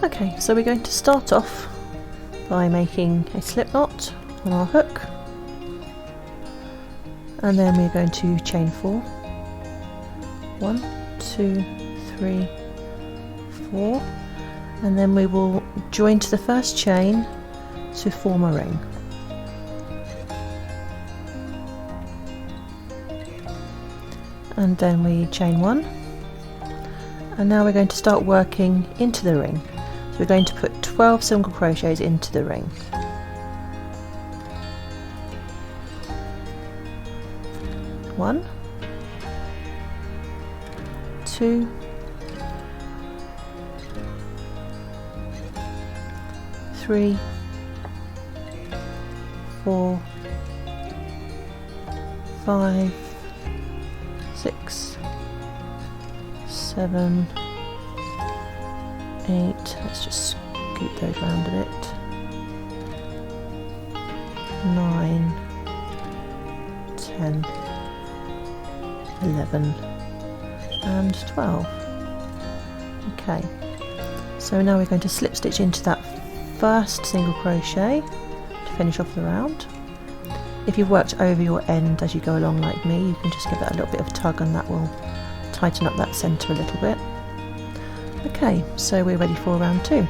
Okay, so we're going to start off by making a slip knot on our hook, and then we're going to chain 4. 1, 2, 3, 4, and then we will join to the first chain to form a ring. And then we chain 1, and now we're going to start working into the ring. So we're going to put 12 single crochets into the ring. 1, 2, 3, 4, 5, 6, 7, 8, let's just scoot those round a bit, 9, 10, 11 and 12. Okay, so now we're going to slip stitch into that first single crochet to finish off the round. If you've worked over your end as you go along like me, you can just give that a little bit of a tug and that will tighten up that centre a little bit. Okay, so we're ready for round 2.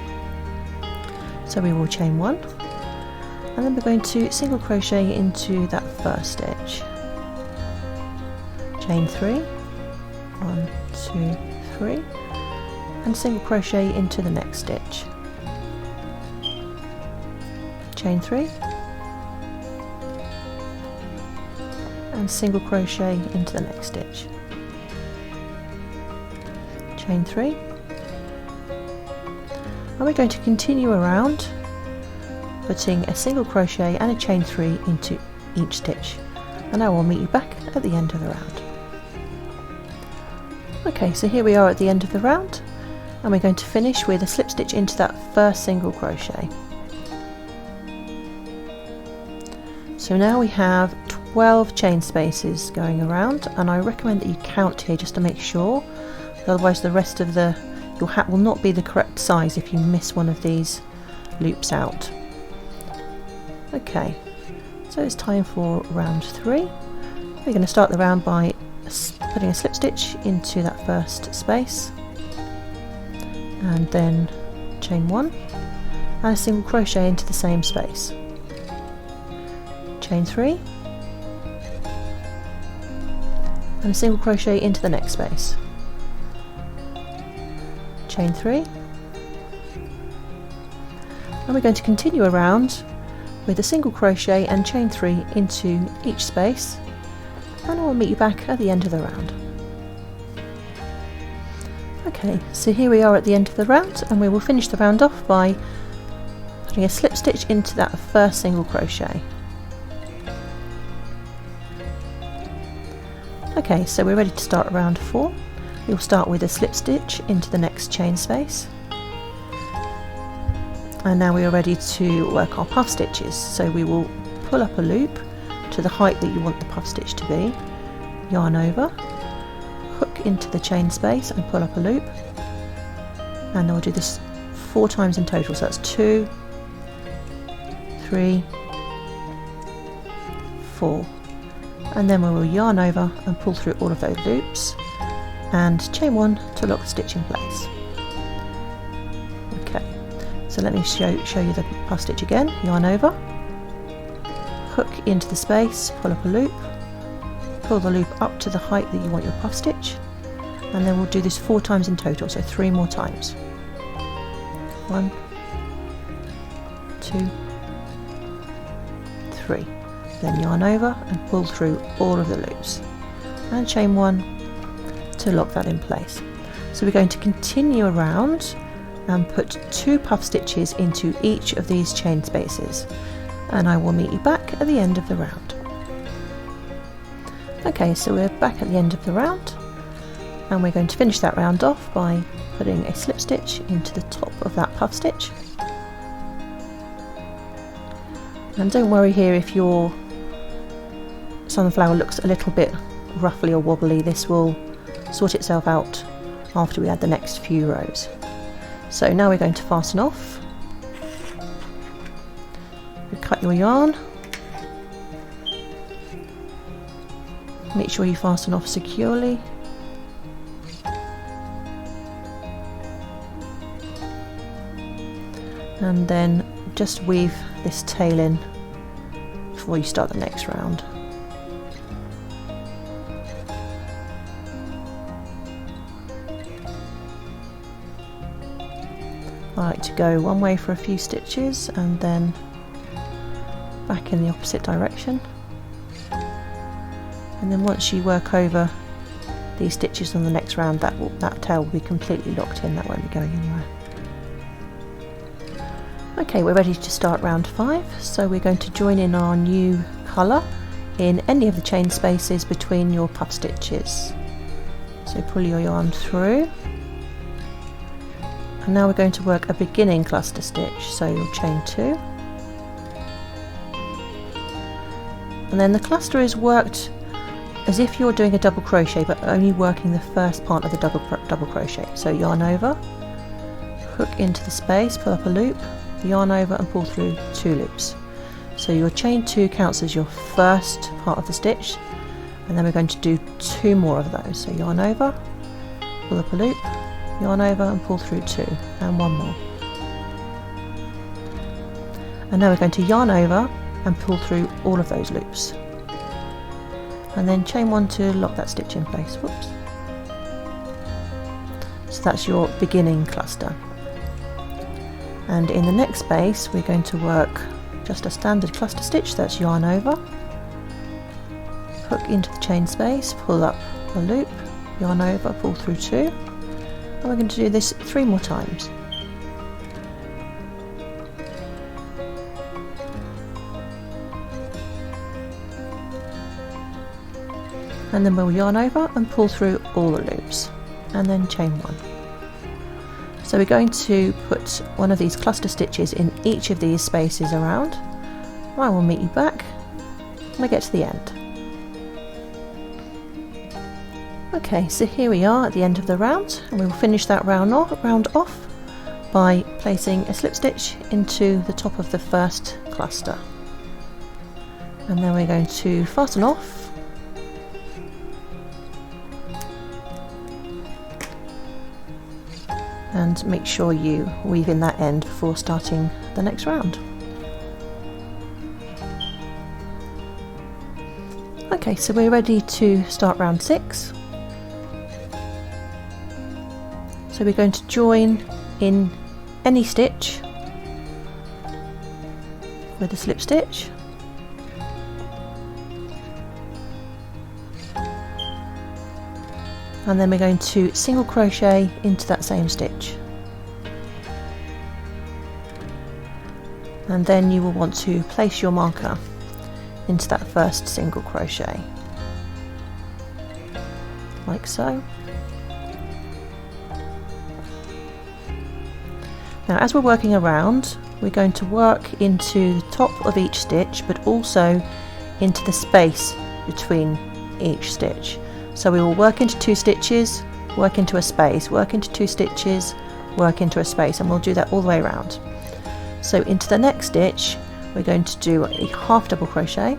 So we will chain 1, and then we're going to single crochet into that first stitch. Chain 3, 1, 2, 3, and single crochet into the next stitch. Chain 3, and single crochet into the next stitch. Chain 3, and we're going to continue around putting a single crochet and a chain 3 into each stitch, and I will meet you back at the end of the round. Okay, so here we are at the end of the round, and we're going to finish with a slip stitch into that first single crochet. So now we have 12 chain spaces going around, and I recommend that you count here just to make sure, otherwise the rest of your hat will not be the correct size if you miss one of these loops out. Okay, so it's time for round 3. We're going to start the round by putting a slip stitch into that first space, and then chain 1 and a single crochet into the same space. Chain 3 and a single crochet into the next space. Chain 3, and we're going to continue around with a single crochet and chain 3 into each space, and I will meet you back at the end of the round. Okay, so here we are at the end of the round, and we will finish the round off by putting a slip stitch into that first single crochet. Okay, so we're ready to start round 4. You'll start with a slip stitch into the next chain space, and now we are ready to work our puff stitches. So we will pull up a loop to the height that you want the puff stitch to be, yarn over, hook into the chain space and pull up a loop, and then we'll do this 4 times in total, so that's 2, 3, 4, and then we will yarn over and pull through all of those loops and chain 1 to lock the stitch in place. Okay, so let me show you the puff stitch again. Yarn over, hook into the space, pull up a loop, pull the loop up to the height that you want your puff stitch, and then we'll do this 4 times in total, so 3 more times. 1, 2, 3. Then yarn over and pull through all of the loops and chain 1 to lock that in place. So we're going to continue around and put 2 puff stitches into each of these chain spaces, and I will meet you back at the end of the round. Okay, so we're back at the end of the round, and we're going to finish that round off by putting a slip stitch into the top of that puff stitch. And don't worry here if your sunflower looks a little bit ruffly or wobbly, this will sort itself out after we add the next few rows. So now we're going to fasten off. You cut your yarn. Make sure you fasten off securely. And then just weave this tail in before you start the next round. I like to go one way for a few stitches and then back in the opposite direction. And then once you work over these stitches on the next round, that tail will be completely locked in, that won't be going anywhere. Okay, we're ready to start round 5, so we're going to join in our new colour in any of the chain spaces between your puff stitches. So pull your yarn through, and now we're going to work a beginning cluster stitch, so you'll chain 2. And then the cluster is worked as if you're doing a double crochet, but only working the first part of the double crochet. So yarn over, hook into the space, pull up a loop, yarn over and pull through 2 loops. So your chain 2 counts as your first part of the stitch, and then we're going to do 2 more of those. So yarn over, pull up a loop, yarn over and pull through 2, and 1 more. And now we're going to yarn over and pull through all of those loops, and then chain 1 to lock that stitch in place. Whoops. So that's your beginning cluster. And in the next space we're going to work just a standard cluster stitch. That's yarn over, hook into the chain space, pull up a loop, yarn over, pull through 2, and we're going to do this 3 more times. And then we'll yarn over and pull through all the loops, and then chain 1. So we're going to put one of these cluster stitches in each of these spaces around. I will meet you back when I get to the end. Okay, so here we are at the end of the round, and we will finish that round off by placing a slip stitch into the top of the first cluster. And then we're going to fasten off, and make sure you weave in that end before starting the next round. Okay, so we're ready to start round 6. So we're going to join in any stitch with a slip stitch, and then we're going to single crochet into that same stitch, and then you will want to place your marker into that first single crochet, like so. Now as we're working around, we're going to work into the top of each stitch, but also into the space between each stitch. So we will work into 2 stitches, work into a space, work into 2 stitches, work into a space, and we'll do that all the way around. So into the next stitch we're going to do a half double crochet,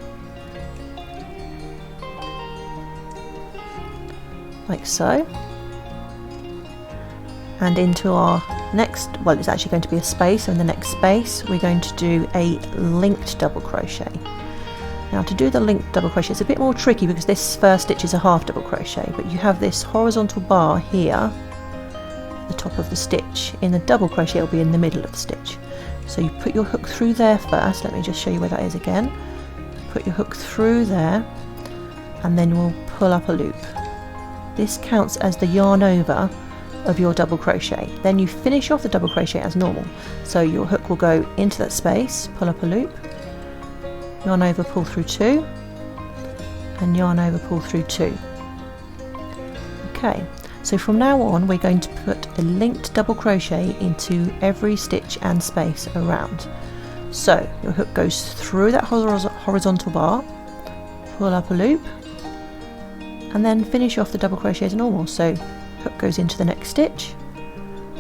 like so, and into our next, well, it's actually going to be a space, so in the next space we're going to do a linked double crochet. Now to do the linked double crochet, it's a bit more tricky because this first stitch is a half double crochet, but you have this horizontal bar here at the top of the stitch. In the double crochet it will be in the middle of the stitch. So you put your hook through there first. Let me just show you where that is again. Put your hook through there, and then we'll pull up a loop. This counts as the yarn over of your double crochet. Then you finish off the double crochet as normal. So your hook will go into that space, pull up a loop, yarn over, pull through 2, and yarn over, pull through 2. Okay, so from now on we're going to put a linked double crochet into every stitch and space around. So your hook goes through that horizontal bar, pull up a loop, and then finish off the double crochet as normal. So hook goes into the next stitch,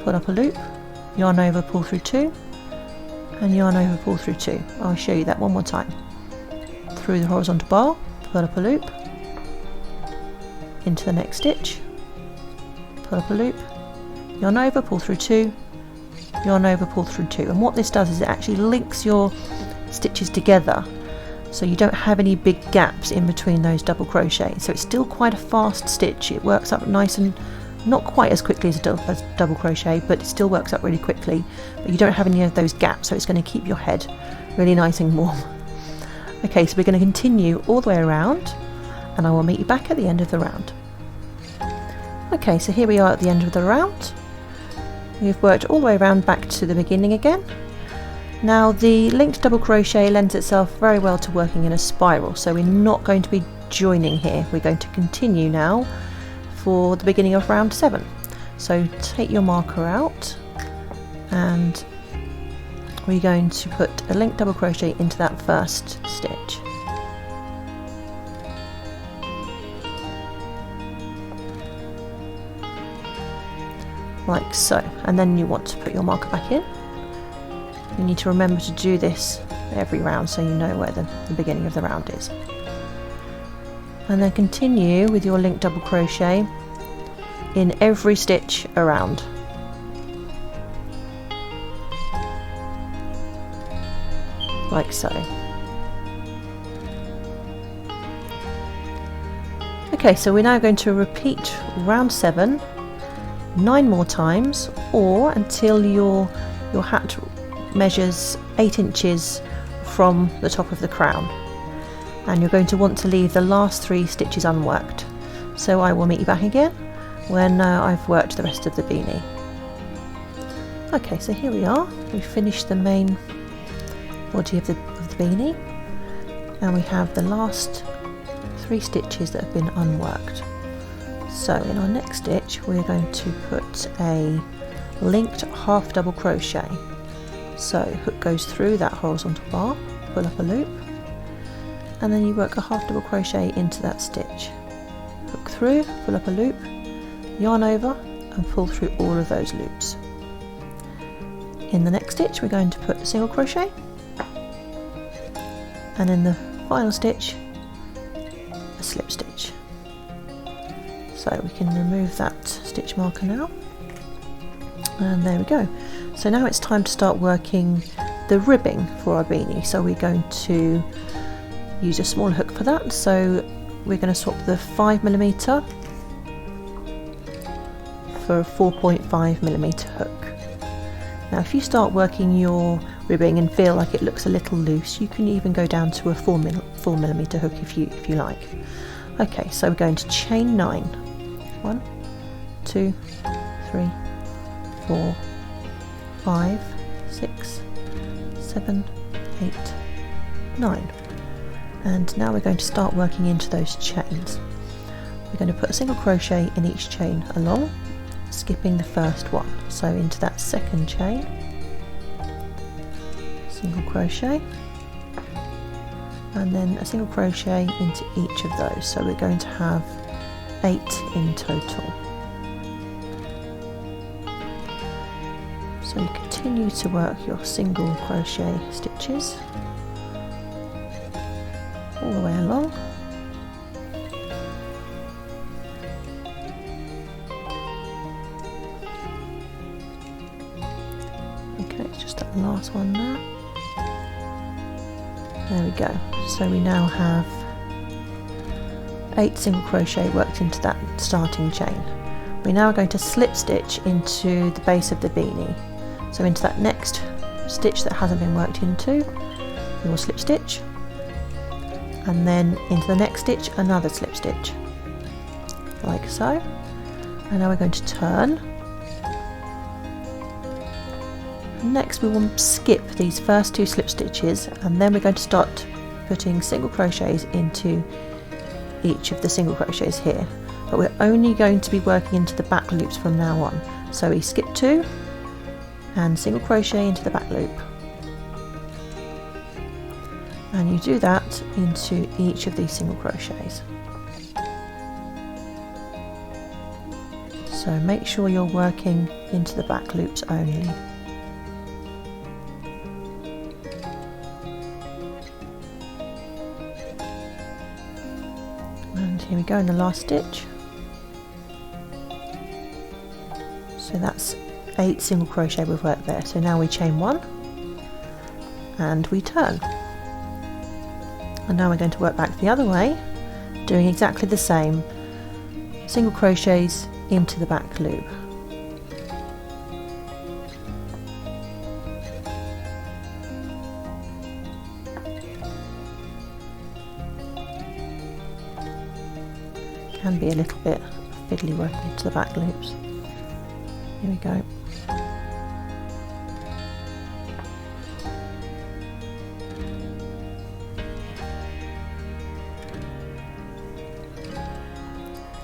pull up a loop, yarn over, pull through 2, and yarn over, pull through 2. I'll show you that one more time. Through the horizontal bar, pull up a loop, into the next stitch, pull up a loop, yarn over, pull through 2, yarn over, pull through 2. And what this does is it actually links your stitches together, so you don't have any big gaps in between those double crochets. So it's still quite a fast stitch. It works up nice and not quite as quickly as a double crochet, but it still works up really quickly. But you don't have any of those gaps, so it's going to keep your head really nice and warm. Okay, so we're going to continue all the way around, and I will meet you back at the end of the round. Okay, so here we are at the end of the round. We've worked all the way around back to the beginning again. Now the linked double crochet lends itself very well to working in a spiral, so we're not going to be joining here. We're going to continue now for the beginning of round 7. So take your marker out, and we're going to put a linked double crochet into that first stitch. Like so, and then you want to put your marker back in. You need to remember to do this every round so you know where the beginning of the round is. And then continue with your linked double crochet in every stitch around. Like so. Okay, so we're now going to repeat round 7 9 more times, or until your hat measures 8 inches from the top of the crown, and you're going to want to leave the last 3 stitches unworked. So I will meet you back again when I've worked the rest of the beanie. Okay, so here we are. We've finished the main body of the beanie, and we have the last 3 stitches that have been unworked. So in our next stitch we're going to put a linked half double crochet. So hook goes through that horizontal bar, pull up a loop, and then you work a half double crochet into that stitch. Hook through, pull up a loop, yarn over, and pull through all of those loops. In the next stitch we're going to put a single crochet, and in the final stitch a slip stitch. So we can remove that stitch marker now, and there we go. So now it's time to start working the ribbing for our beanie. So we're going to use a small hook for that. So we're going to swap the 5mm for a 4.5mm hook. Now if you start working your ribbing and feel like it looks a little loose, you can even go down to a 4mm hook if you like. Okay, so we're going to chain 9. 1, 2, 3, 4, 5, 6, 7, 8, 9. And now we're going to start working into those chains. We're going to put a single crochet in each chain along, skipping the first one. So into that second chain, single crochet, and then a single crochet into each of those. So we're going to have 8 in total. So you continue to work your single crochet stitches all the way along. Okay, it's just that last one there. There we go. So we now have 8 single crochet worked into that starting chain. We're now going to slip stitch into the base of the beanie. So into that next stitch that hasn't been worked into, we will slip stitch, and then into the next stitch another slip stitch, like so. And now we're going to turn. Next we will skip these first 2 slip stitches, and then we're going to start putting single crochets into each of the single crochets here, but we're only going to be working into the back loops from now on. So we skip 2 and single crochet into the back loop, and you do that into each of these single crochets. So make sure you're working into the back loops only. here we go in the last stitch. So that's 8 single crochet we've worked there. So now we chain 1 and we turn. And now we're going to work back the other way, doing exactly the same. Single crochets into the back loop. Can be a little bit fiddly working into the back loops. Here we go.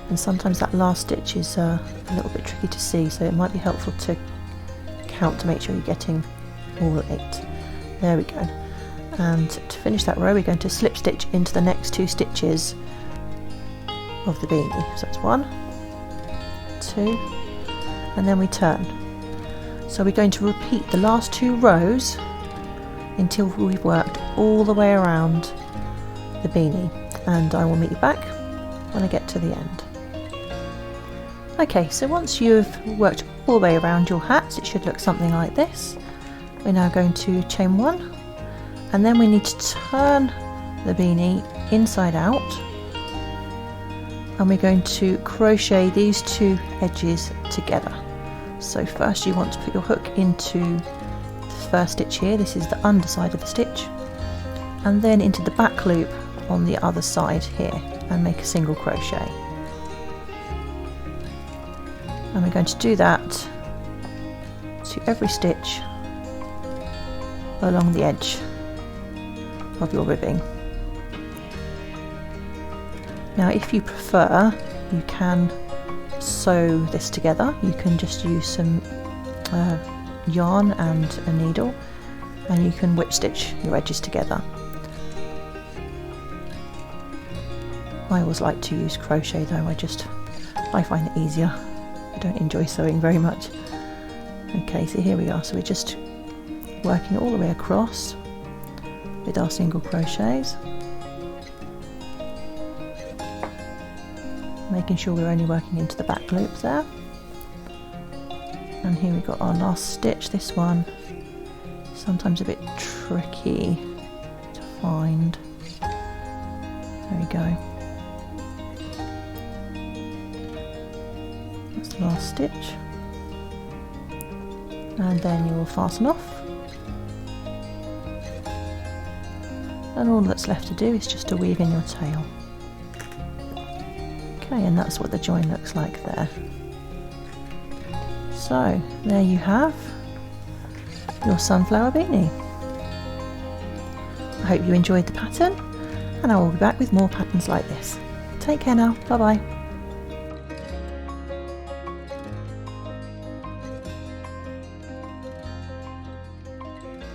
And sometimes that last stitch is a little bit tricky to see, so it might be helpful to count to make sure you're getting all 8. There we go. And to finish that row, we're going to slip stitch into the next 2 stitches of the beanie. So that's 1, 2, and then we turn. So we're going to repeat the last 2 rows until we've worked all the way around the beanie, and I will meet you back when I get to the end. Okay, so once you've worked all the way around your hats, it should look something like this. We're now going to chain 1, and then we need to turn the beanie inside out, and we're going to crochet these 2 edges together. So first you want to put your hook into the first stitch here, this is the underside of the stitch, and then into the back loop on the other side here, and make a single crochet. And we're going to do that to every stitch along the edge of your ribbing. Now if you prefer, you can sew this together. You can just use some yarn and a needle, and you can whip stitch your edges together. I always like to use crochet though, I find it easier. I don't enjoy sewing very much. Okay, so here we are, so we're just working all the way across with our single crochets, making sure we're only working into the back loop there. And here we've got our last stitch. This one sometimes a bit tricky to find. There we go. That's the last stitch, and then you will fasten off, and all that's left to do is just to weave in your tail. Okay, and that's what the join looks like there. So there you have your sunflower beanie. I hope you enjoyed the pattern, and I will be back with more patterns like this. Take care now, bye bye.